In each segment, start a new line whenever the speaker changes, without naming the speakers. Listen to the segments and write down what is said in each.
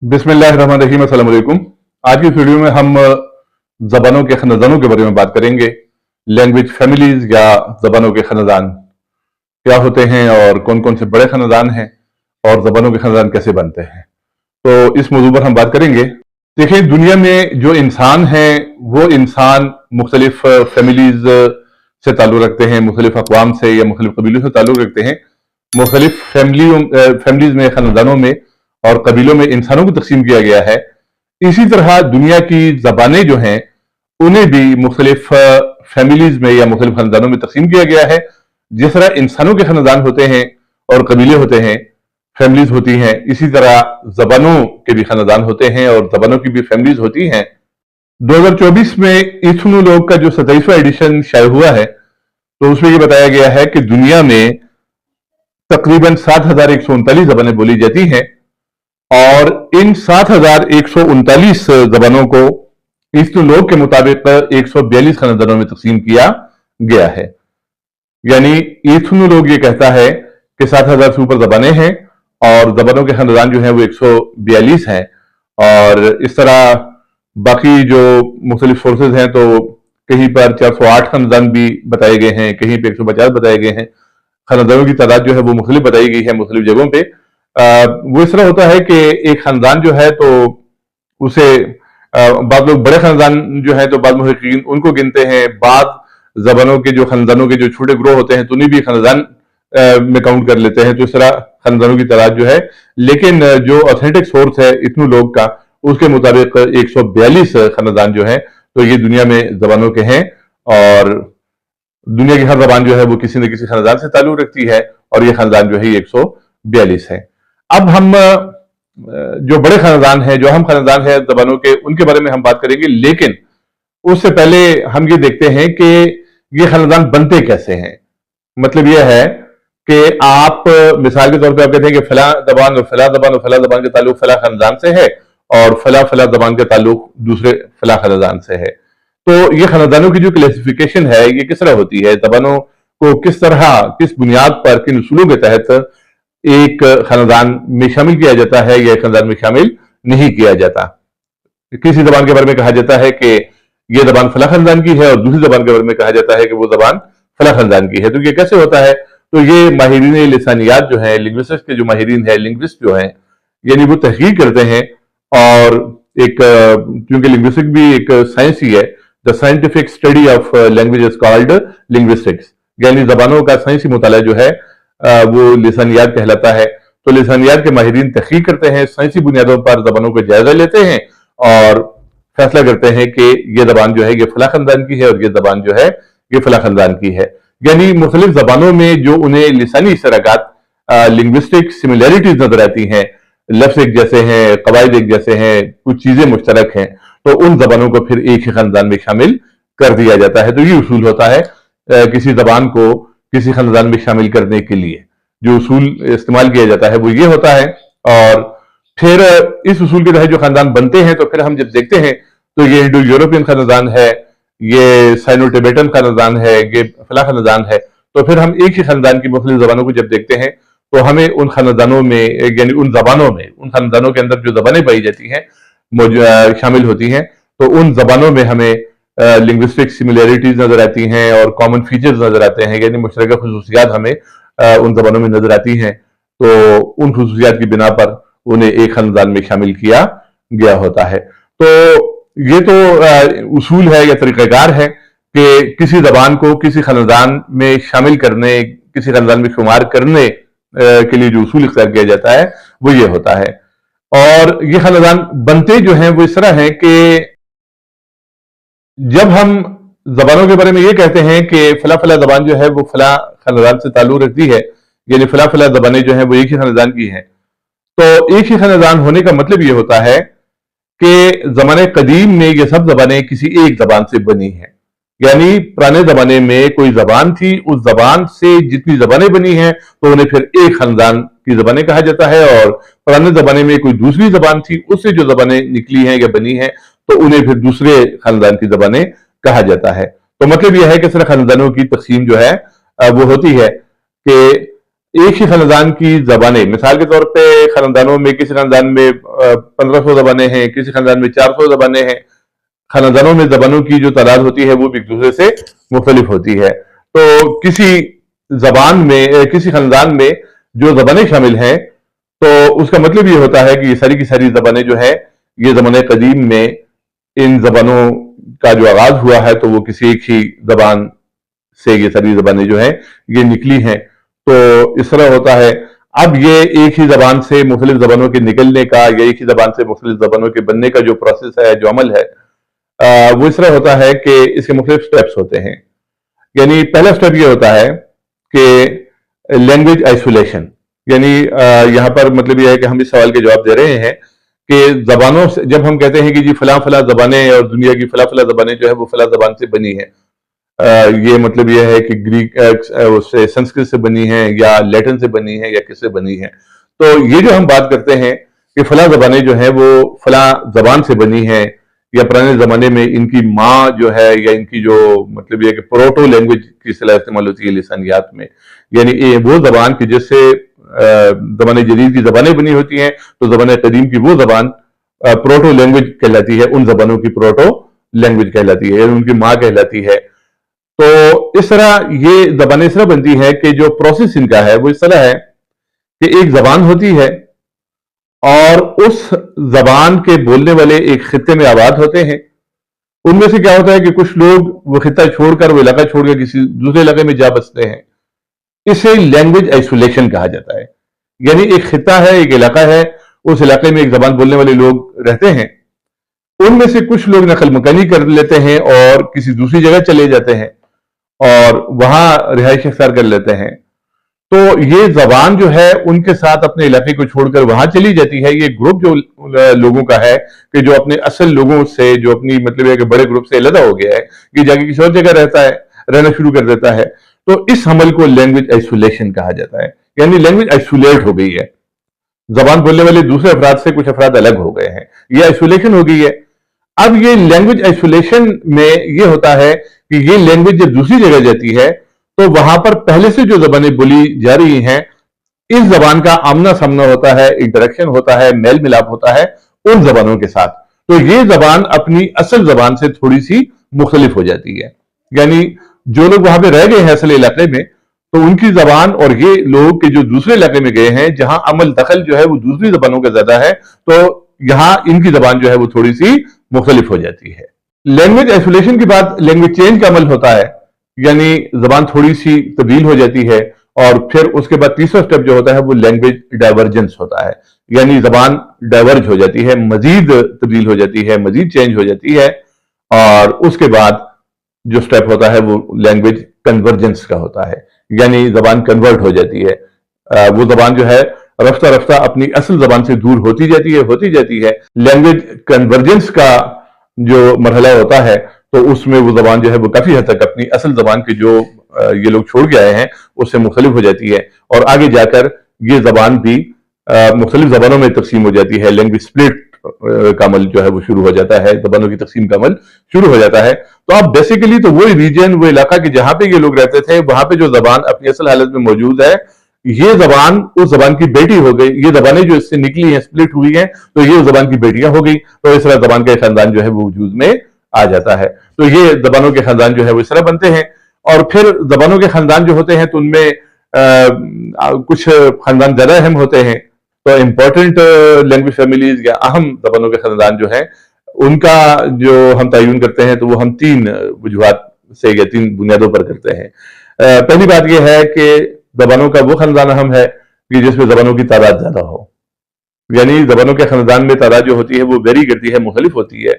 बिस्मिल्लाहिर्रहमानिर्रहीम, अस्सलाम वालेकुम। आज की इस वीडियो में हम ज़बानों के ख़ानदानों के बारे में बात करेंगे। लैंग्वेज फैमिलीज़ या ज़बानों के ख़ानदान क्या होते हैं और कौन कौन से बड़े ख़ानदान हैं और ज़बानों के ख़ानदान कैसे बनते हैं, तो इस मौजू पर हम बात करेंगे। देखिए, दुनिया में जो इंसान हैं वो इंसान मुख्तलिफ फैमिलीज़ से ताल्लुक़ रखते हैं, मुख्तलिफ अक़वाम से या मुख्तलिफ कबीलों से ताल्लुक़ रखते हैं। मुख्तलिफ फैमिलीज़ में, ख़ानदानों में और कबीलों में इंसानों को तकसीम किया गया है। इसी तरह दुनिया की ज़बानें जो हैं उन्हें भी मुख्तलिफ फैमिलीज में या मुख्तलिफ खानदानों में तकसीम किया गया है। जिस तरह इंसानों के खानदान होते हैं और कबीले होते हैं, फैमिलीज होती हैं, इसी तरह ज़बानों के भी खानदान होते हैं और ज़बानों की भी फैमिलीज होती हैं। 2024 में इथ्नोलॉग का जो 27वां एडिशन शाये हुआ है, तो उसमें ये बताया गया है कि दुनिया में तकरीबन 7,139 ज़बानें बोली जाती हैं और इन 7,139 ज़बानों को इथ्नोलॉग के मुताबिक 142 खानदानों में तकसीम किया गया है। यानी इथ्नोलॉग ये कहता है कि 7,000 से ऊपर ज़बानें हैं और ज़बानों के खानदान जो हैं वो 142 हैं। और इस तरह बाकी जो मुख्तलिफ सोर्सेज हैं, तो कहीं पर 408 खानदान भी बताए गए हैं, कहीं पर 150 बताए गए हैं। खानदानों की तादाद जो है वो मुख्तलिफ बताई गई है मुख्तलिफ जगहों पे। वो इस तरह होता है कि एक खानदान जो है तो उसे बाद लोग बड़े खानदान जो है तो बाद मुहक्किकीन उनको गिनते हैं, बाद ज़बानों के जो खानदानों के जो छोटे ग्रोह होते हैं तो उन्हें भी खानदान में काउंट कर लेते हैं। तो इस तरह खानदानों की तादाद जो है, लेकिन जो ऑथेंटिक सोर्स है इथ्नोलॉग का, उसके मुताबिक 142 खानदान जो है तो ये दुनिया में ज़बानों के हैं और दुनिया की हर ज़बान जो है वो किसी न किसी खानदान से ताल्लुक़ रखती है और ये खानदान जो है 142 है। अब हम जो बड़े खानदान है, जो अहम खानदान है ज़बानों के, उनके बारे में हम बात करेंगे। लेकिन उससे पहले हम ये देखते हैं कि ये खानदान बनते कैसे हैं। मतलब यह है कि आप मिसाल के तौर पे आप कहते हैं कि फला ज़बान और फला ज़बान और फला ज़बान का ताल्लुक फला खानदान से है और फला फला ज़बान का ताल्लुक दूसरे फला खानदान से है। तो ये खानदानों की जो क्लासिफिकेशन है ये किस तरह होती है, ज़बानों को किस तरह, किस बुनियाद पर, किन उसूलों के तहत एक खानदान में शामिल किया जाता है या एक खानदान में शामिल नहीं किया जाता। किसी ज़बान के बारे में कहा जाता है कि ये ज़बान फला खानदान की है और दूसरी ज़बान के बारे में कहा जाता है कि वो ज़बान फला खानदान की है। तो ये कैसे होता है? तो ये माहिरीन लिसानियात जो है, लिंग्विस्टिक्स के जो माहिरीन है, लिंग्विस्ट जो हैं, यानी वो तहकीक करते हैं। और एक क्योंकि लिंग्विस्टिक भी एक साइंस ही है, the scientific study of language is called linguistics, यानी ज़बानों का साइंसी मुताला जो है वो लिसानियात कहलाता है। तो लिसानियात के माहिरीन तहकीक करते हैं, साइंसी बुनियादों पर ज़बानों का जायजा लेते हैं और फैसला करते हैं कि ये ज़बान जो है ये फला खानदान की है और ये ज़बान जो है ये फला खानदान की है। यानी मुख्तलिफ ज़बानों में जो उन्हें लिसानी इश्तराकात, लिंग्विस्टिक सिमिलैरिटीज नजर आती हैं, लफ्ज़ एक जैसे हैं, कवायद एक जैसे हैं, कुछ चीजें मुश्तरक हैं, तो उन ज़बानों को फिर एक ही खानदान में शामिल कर दिया जाता है। तो ये उसूल होता है किसी ज़बान को किसी खानदान में शामिल करने के लिए जो उसूल इस्तेमाल किया जाता है वो ये होता है। और फिर इस उसूल के तहत जो खानदान बनते हैं, तो फिर हम जब देखते हैं तो ये इंडो यूरोपियन खानदान है, ये साइनो टिबेटन खानदान है, ये फला खानदान है। तो फिर हम एक ही खानदान की मुख्तलिफ ज़बानों को जब देखते हैं तो हमें उन खानदानों में, यानी उन ज़बानों में, उन खानदानों के अंदर जो ज़बानें पाई जाती हैं शामिल होती हैं, तो उन ज़बानों में हमें लिंग्विस्टिक सिमिलैरिटीज नजर आती हैं और कॉमन फीचर्स नजर आते हैं, यानी मुश्तरका खुसूसियात हमें उन ज़बानों में नजर आती हैं। तो उन खुसूसियात की बिना पर उन्हें एक खानदान में शामिल किया गया होता है। तो ये तो उसूल है या तरीक़ाकार है कि किसी ज़बान को किसी खानदान में शामिल करने, किसी खानदान में शुमार करने के लिए जो उसूल इख्तियार किया जाता है वो ये होता है। और ये खानदान बनते जो हैं वो इस तरह है कि जब हम ज़बानों के बारे में ये कहते हैं कि फला फला ज़बान जो है वो फला खानदान से ताल्लुक़ रखती है, यानी फला फला ज़बानें जो हैं वो एक ही खानदान की हैं, तो एक ही खानदान होने का मतलब ये होता है कि ज़माने कदीम में ये सब ज़बानें किसी एक ज़बान से बनी हैं। यानी पुराने ज़माने में कोई ज़बान थी, उस ज़बान से जितनी ज़बानें बनी हैं तो उन्हें फिर एक खानदान की ज़बानें कहा जाता है। और पुराने ज़माने में कोई दूसरी ज़बान थी, उससे जो ज़बानें निकली हैं या बनी हैं तो उन्हें फिर दूसरे खानदान की ज़बानें कहा जाता है। तो मतलब यह है कि सिर्फ खानदानों की तकसीम जो है वो होती है कि एक ही खानदान की जबानें, मिसाल के तौर पे खानदानों में किसी खानदान में 1500 जबानें हैं, किसी खानदान में 400 जबानें हैं। खानदानों में जबानों की जो तादाद होती है वो भी एक दूसरे से मुख्तलिफ होती है। तो किसी जबान में, किसी खानदान में जो जबानें शामिल हैं, तो उसका मतलब ये होता है कि ये सारी की सारी जबानें जो है, ये ज़माने कदीम में इन जबानों का जो आगाज हुआ है तो वो किसी एक ही जबान से ये सारी जबानें जो है ये निकली हैं। तो इस तरह होता है। अब ये एक ही जबान से मुख्तलिफ जबानों के निकलने का या एक ही जबान से मुख्तलिफ जबानों के बनने का जो प्रोसेस है, जो अमल है, वो इस तरह होता है कि इसके मुख्तलिफ स्टेप्स होते हैं। यानी पहला स्टेप ये होता है कि लैंग्वेज आइसोलेशन, यानी यहाँ पर मतलब ये है कि हम इस सवाल के जवाब दे रहे हैं कि जबानों से, जब हम कहते हैं कि जी फला फला जबानें और दुनिया की फला फला जबानें जो है वो फला जबान से बनी है, ये मतलब ये है कि ग्रीक उससे संस्कृत से बनी है या लैटिन से बनी है या किससे बनी है। तो ये जो हम बात करते हैं कि फला जबानें जो है वो फला जबान से बनी है, या पुराने जमाने में इनकी माँ जो है, या इनकी जो मतलब ये कि प्रोटो लैंग्वेज की इस्तेलाह इस्तेमाल होती है लिसानियात में, यानी वो जबान की जिससे ज़माने जदीद की जबानें बनी होती हैं, तो ज़माने कदीम की वो जबान प्रोटो लैंग्वेज कहलाती है, उन जबानों की प्रोटो लैंग्वेज कहलाती है, यानी उनकी माँ कहलाती है। तो इस तरह ये जबानें इस तरह बनती है कि जो प्रोसेस इनका है वो इस तरह है कि एक जबान होती है और उस जबान के बोलने वाले एक खित्ते में आबाद होते हैं। उनमें से क्या होता है कि कुछ लोग वो खित्ता छोड़कर, वो इलाका छोड़कर किसी दूसरे इलाके में जा बसते हैं। इसे लैंग्वेज आइसोलेशन कहा जाता है। यानी एक खित्ता है, एक इलाका है, उस इलाके में एक जबान बोलने वाले लोग रहते हैं, उनमें से कुछ लोग नकल मकानी कर लेते हैं और किसी दूसरी जगह चले जाते हैं और वहां रिहाइश अख्तियार कर लेते हैं। तो ये जबान जो है उनके साथ अपने इलाके को छोड़कर वहां चली जाती है। ये ग्रुप जो लोगों का है कि जो अपने असल लोगों से, जो अपनी मतलब है कि बड़े ग्रुप से अलग हो गया है, कि जाके किसी और जगह रहता है, रहना शुरू कर देता है। तो इस अमल को लैंग्वेज आइसोलेशन कहा जाता है। यानी लैंग्वेज आइसोलेट हो गई है, जबान बोलने वाले दूसरे अफराद से कुछ अफराद अलग हो गए हैं, ये आइसोलेशन हो गई है। अब ये लैंग्वेज आइसोलेशन में ये होता है कि ये लैंग्वेज जब दूसरी जगह जाती है तो वहां पर पहले से जो जबानें बोली जा रही हैं, इस जबान का आमना सामना होता है, इंटरेक्शन होता है, मेल मिलाप होता है उन जबानों के साथ। तो ये जबान अपनी असल जबान से थोड़ी सी मुख्तलिफ हो जाती है। यानी जो लोग वहां पे रह गए हैं असल इलाके में, तो उनकी जबान और ये लोग के जो दूसरे इलाके में गए हैं जहां अमल दखल जो है वो दूसरी जबानों का ज्यादा है, तो यहां इनकी जबान जो है वो थोड़ी सी मुख्तलिफ हो जाती है। लैंग्वेज आइसोलेशन के बाद लैंग्वेज चेंज का अमल होता है, यानी जबान थोड़ी सी तब्दील हो जाती है। और फिर उसके बाद तीसरा स्टेप जो होता है वो लैंग्वेज डाइवर्जेंस होता है, यानी जबान डाइवर्ज हो जाती है, मजीद तब्दील हो जाती है, मजीद चेंज हो जाती है। और उसके बाद जो स्टेप होता है वो लैंग्वेज कन्वर्जेंस का होता है, यानी जबान कन्वर्ट हो जाती है। वो जबान जो है रफ्ता रफ्ता अपनी असल जबान से दूर होती जाती है। लैंग्वेज कन्वर्जेंस का जो मरहला होता है तो उसमें वो जबान जो है वो काफी हद तक अपनी असल जबान के जो ये लोग छोड़ के आए हैं उससे मुख्तलिफ हो जाती है, और आगे जाकर ये जबान भी मुख्तलिफ जबानों में तकसीम हो जाती है। लैंग्वेज स्प्लिट का अमल जो है वो शुरू हो जाता है, जबानों की तकसीम का अमल शुरू हो जाता है। तो अब बेसिकली तो वो रीजन, वो इलाका कि जहां पे ये लोग रहते थे, वहां पे जो जबान अपनी असल हालत में मौजूद है, ये जबान उस जबान की बेटी हो गई। ये जबानें जो इससे निकली हैं, स्प्लिट हुई हैं, तो ये उस जबान की बेटियां हो गई। तो इस तरह जबान का खानदान जो है वो वजूद में आ जाता है। तो ये जबानों के खानदान जो है वो इस तरह बनते हैं। और फिर जबानों के खानदान जो होते हैं तो उनमें कुछ खानदान ज्यादा अहम होते हैं। तो इंपॉर्टेंट लैंग्वेज फैमिलीज या अहम जबानों के खानदान जो है उनका जो हम तयन करते हैं तो वो हम तीन वजूहात से या तीन बुनियादों पर करते हैं। पहली बात यह है कि जबानों का वो खानदान अहम है कि जिसमें जबानों की तादाद ज्यादा हो, यानी जबानों के खानदान में तादाद जो होती है वो वेरी करती है, मुख्तलिफ होती है।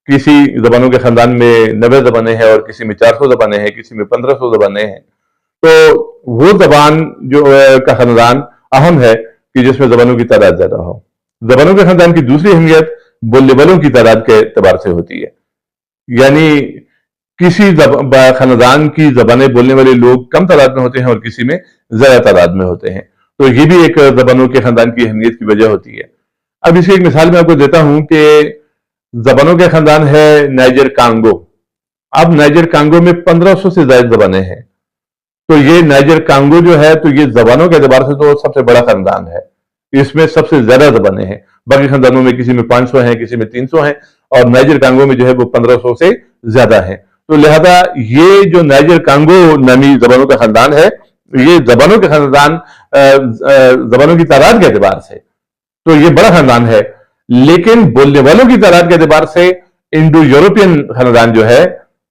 किसी जबानों के खानदान में 90 जबानें हैं और किसी में 400 जबानें हैं, किसी में 1500 जबानें हैं। तो वो जबान जो का खानदान अहम है कि जिसमें जबानों की तादाद ज्यादा हो। जबानों के खानदान की दूसरी अहमियत बोलने वालों की तादाद के एतबार से होती है, यानी किसी खानदान की जबानें बोलने वाले लोग कम तादाद में होते हैं और किसी में ज्यादा तादाद में होते हैं। तो ये भी एक जबानों के खानदान की अहमियत की वजह होती है। अब इसकी एक मिसाल मैं आपको देता हूं कि जबानों का खानदान है नाइजर कांगो। अब नाइजर कांगो में 1500 से ज्यादा जबानें हैं। तो ये नाइजर कांगो जो है, तो ये जबानों के एतबार से तो सबसे बड़ा खानदान है, इसमें सबसे ज्यादा जबानें हैं। बाकी खानदानों में किसी में 500 हैं, किसी में 300 हैं, और नाइजर कांगो में जो है वो 1500 से ज्यादा है। तो लिहाजा ये जो नाइजर कांगो नामी जबानों का खानदान है, ये जबानों के खानदान, जबानों की तादाद के एतबार से तो ये बड़ा खानदान है, लेकिन बोलने वालों की तादाद के एतबार से इंडो यूरोपियन खानदान जो है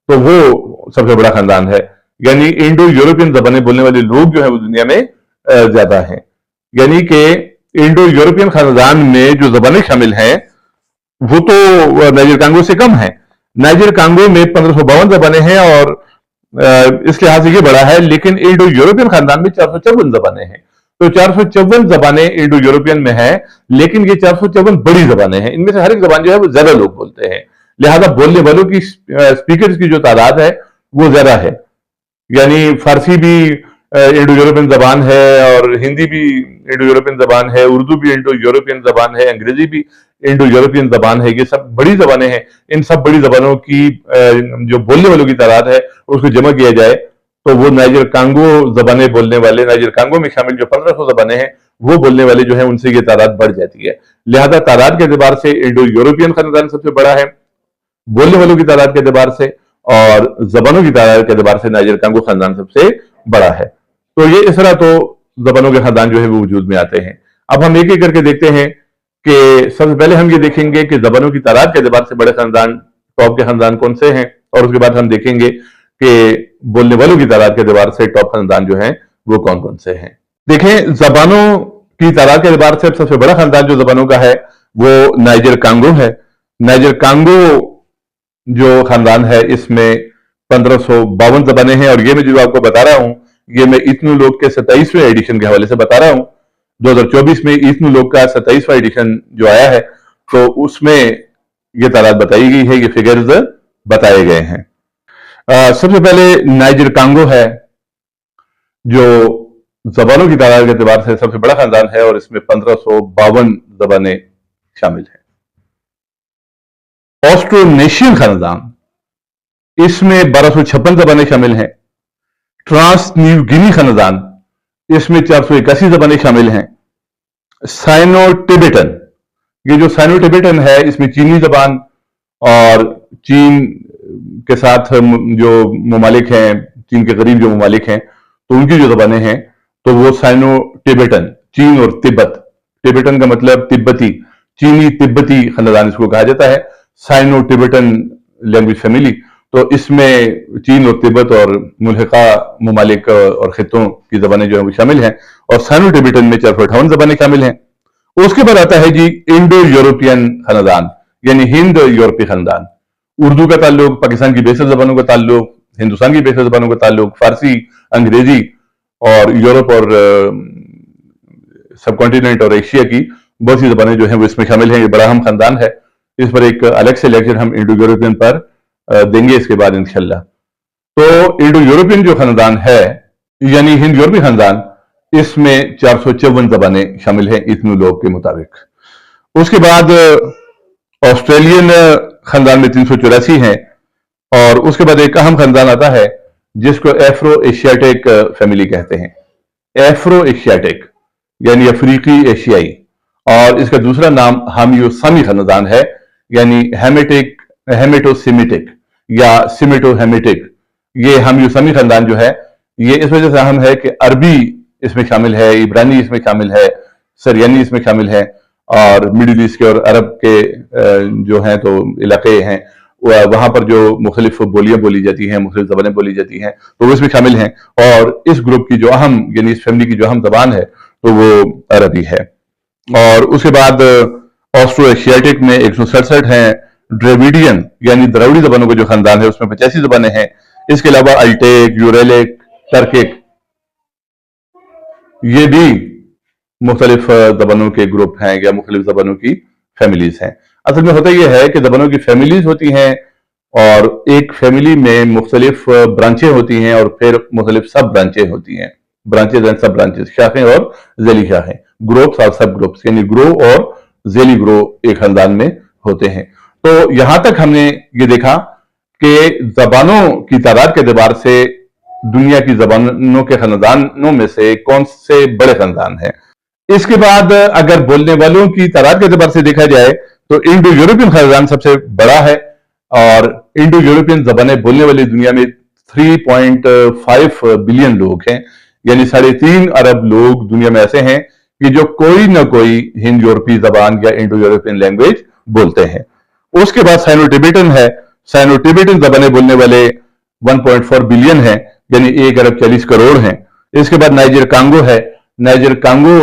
तो वो सबसे बड़ा खानदान है। यानी इंडो यूरोपियन जबानें बोलने वाले लोग जो है वो दुनिया में ज्यादा हैं। यानी कि इंडो यूरोपियन खानदान में जो जबानें शामिल हैं वो तो नाइजर कांगो से कम है। नाइजर कांगो में 1552 जबानें हैं और इस लिहाज से ये बड़ा है, लेकिन इंडो यूरोपियन खानदान में 454 जबानें हैं। तो 454 जबानें इंडो यूरोपियन में है, लेकिन ये 454 बड़ी जबानें हैं, इनमें से हर एक जबान जो है वो ज्यादा लोग बोलते हैं। लिहाजा बोलने वालों की, स्पीकर्स की जो तादाद है वो ज्यादा है। यानी फारसी भी इंडो यूरोपियन जबान है, और हिंदी भी इंडो यूरोपियन जबान है, उर्दू भी इंडो यूरोपियन जबान है, अंग्रेजी भी इंडो यूरोपियन जबान है। ये सब बड़ी जबानें हैं। इन सब बड़ी जबानों की जो बोलने वालों की तादाद है उसको जमा किया जाए तो वो नाइजर कांगो जबानें बोलने वाले, नाइजर कांगो में शामिल जो 1500 जबानें हैं वो बोलने वाले जो है उनसे ये तादाद बढ़ जाती है। लिहाजा तादाद के एतबार से इंडो यूरोपियन खानदान सबसे बड़ा है, बोलने वालों की तादाद के एतबार से और जबानों की तादाद के एतबार से नाइजर कांगो खानदान सबसे बड़ा है। तो ये इस तरह तो जबानों के खानदान जो है वो वजूद में आते हैं। अब हम एक एक करके देखते हैं कि सबसे पहले हम ये देखेंगे कि जबानों की तादाद के एतबार से बड़े खानदान, टॉप के खानदान कौन से हैं, और उसके बाद हम देखेंगे कि बोलने वालों की तादाद के एतबार से टॉप खानदान जो है वो कौन कौन से हैं। देखें, जबानों की तादाद के एतबार से सबसे बड़ा खानदान जो जबानों का है वो नाइजर कांगो है। नाइजर कांगो जो खानदान है इसमें 1552 जबानें हैं, और ये मैं जो आपको बता रहा हूं ये मैं इत्नु लोग के 27वें एडिशन के हवाले से बता रहा हूं। 2024 में इत्नु लोग का 27वां एडिशन जो आया है तो उसमें ये तादाद बताई गई है, ये फिगर्स बताए गए हैं। सबसे पहले नाइजर कांगो है जो जबानों की तादाद के एतबार से सबसे बड़ा खानदान है, और इसमें 1552 जबानें शामिल हैं। ऑस्ट्रोनेशियन खानदान, इसमें 1256 जबानें शामिल हैं। ट्रांस न्यू गिनी खानदान, इसमें 481 जबानें शामिल हैं। साइनो टिबेटन, ये जो साइनो टिबेटन है इसमें चीनी जबान और चीन के साथ जो ममालिक हैं, चीन के करीब जो ममालिक हैं तो उनकी जो जबानें हैं तो वो साइनो टिबेटन, चीन और तिब्बत, टिबेटन का मतलब तिब्बती, चीनी तिब्बती खानदान इसको कहा जाता है, साइनो टिबेटन लैंग्वेज फैमिली। तो इसमें चीन और तिब्बत और मुल्हिका ममालिक और खित्तों की जबानें जो है वो शामिल हैं, और साइनो टिबेटन में 458 जबानें शामिल हैं। उसके बाद आता है जी इंडो यूरोपियन खानदान, यानी हिंद यूरोपीय खानदान। उर्दू का ताल्लुक, पाकिस्तान की बेहतर जबानों का ताल्लुक, हिंदुस्तान की बेहतर जबानों का ताल्लुक, फारसी, अंग्रेजी और यूरोप और सब कॉन्टिनेंट और एशिया की बहुत सी जबानें जो हैं वो इसमें शामिल हैं। ये बड़ा अहम खानदान है, इस पर एक अलग से लेक्चर हम इंडो यूरोपियन पर देंगे इसके बाद इंशाल्लाह। तो इंडो यूरोपियन जो खानदान है यानी हिंद यूरोपीय खानदान, इसमें 454 जबानें शामिल हैं इत्नु लोग के मुताबिक। उसके बाद ऑस्ट्रेलियन खानदान में 384 हैं, और उसके बाद एक अहम खानदान आता है जिसको एफ्रो एशियाटिक फैमिली कहते हैं। एफ्रो एशियाटिक यानी अफ्रीकी एशियाई, और इसका दूसरा नाम हामियोसामी खानदान है, यानी हेमेटोसिमिटिक या सिमेटोहेमेटिक। ये हामियोसामी खानदान जो है ये इस वजह से अहम है कि अरबी इसमें शामिल है, इब्रानी इसमें शामिल है, सरयानी इसमें शामिल है, और मिडिल ईस्ट के और अरब के जो हैं तो इलाके हैं वहां पर जो मुख्तलिफ बोलियां बोली जाती हैं, मुख्तलिफ जबानें बोली जाती हैं तो वो इसमें शामिल हैं। और इस ग्रुप की जो अहम यानी इस फैमिली की जो अहम जबान है तो वो अरबी है। और उसके बाद ऑस्ट्रो एशियाटिक में 167 हैं। ड्रेविडियन यानी द्रविड़ी जबानों का जो खानदान है उसमें 85 जबानें हैं। इसके अलावा अल्टेक, यूरेलिक, टर्किक, ये भी मुख्तलिफ जबानों के ग्रुप हैं या मुख्तलिफ जबानों की फैमिलीज हैं। असल में होता यह है कि जबानों की फैमिलीज होती हैं, और एक फैमिली में मुख्तलिफ ब्रांचें होती हैं, और फिर मुख्तलिफ सब ब्रांचें होती हैं। ब्रांचेज एंड सब ब्रांचेस, शाखें और जेली शाखें, ग्रुप्स और सब ग्रुप्स, यानी ग्रो और जेली ग्रो एक खानदान में होते हैं। तो यहां तक हमने ये देखा कि जबानों की तादाद के एतबार से दुनिया की जबानों के खानदानों में से कौन से बड़े खानदान हैं। इसके बाद अगर बोलने वालों की तादाद के एतबार से देखा जाए तो इंडो यूरोपियन खानदान सबसे बड़ा है, और इंडो यूरोपियन जबानें बोलने वाली दुनिया में 3.5 बिलियन लोग हैं, यानी 3.5 अरब लोग दुनिया में ऐसे हैं कि जो कोई ना कोई हिंद यूरोपीय जबान या इंडो यूरोपियन लैंग्वेज बोलते हैं। उसके बाद साइनो टिबेटन है। साइनो टिबेटन जबानें बोलने वाले 1.4 बिलियन हैं, यानी 1 अरब 40 करोड़ हैं। इसके बाद नाइजर कांगो है। नाइजर कांगो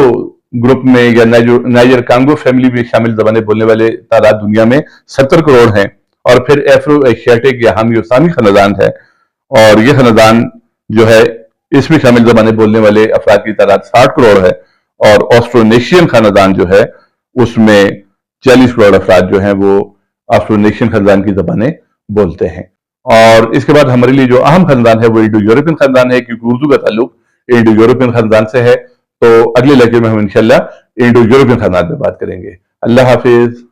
ग्रुप में या नाइजर कांगो फैमिली में शामिल जबानें बोलने वाले तादाद दुनिया में 70 करोड़ हैं। और फिर एफ्रो एशियाटिक या हामियोसामी खानदान है, और ये खानदान जो है इसमें शामिल जबानें बोलने वाले अफराद की तादाद 60 करोड़ है। और ऑस्ट्रोनेशियन खानदान जो है उसमें 40 करोड़ अफराद जो हैं वो ऑस्ट्रोनेशियन खानदान की जबानें बोलते हैं। और इसके बाद हमारे लिए जो अहम खानदान है वो इंडो यूरोपियन खानदान है, क्योंकि उर्दू का ताल्लुक इंडो यूरोपियन खानदान से है। तो अगले लेक्चर में हम इंशाल्लाह इंडो यूरोपियन खानदान पे बात करेंगे। अल्लाह हाफिज।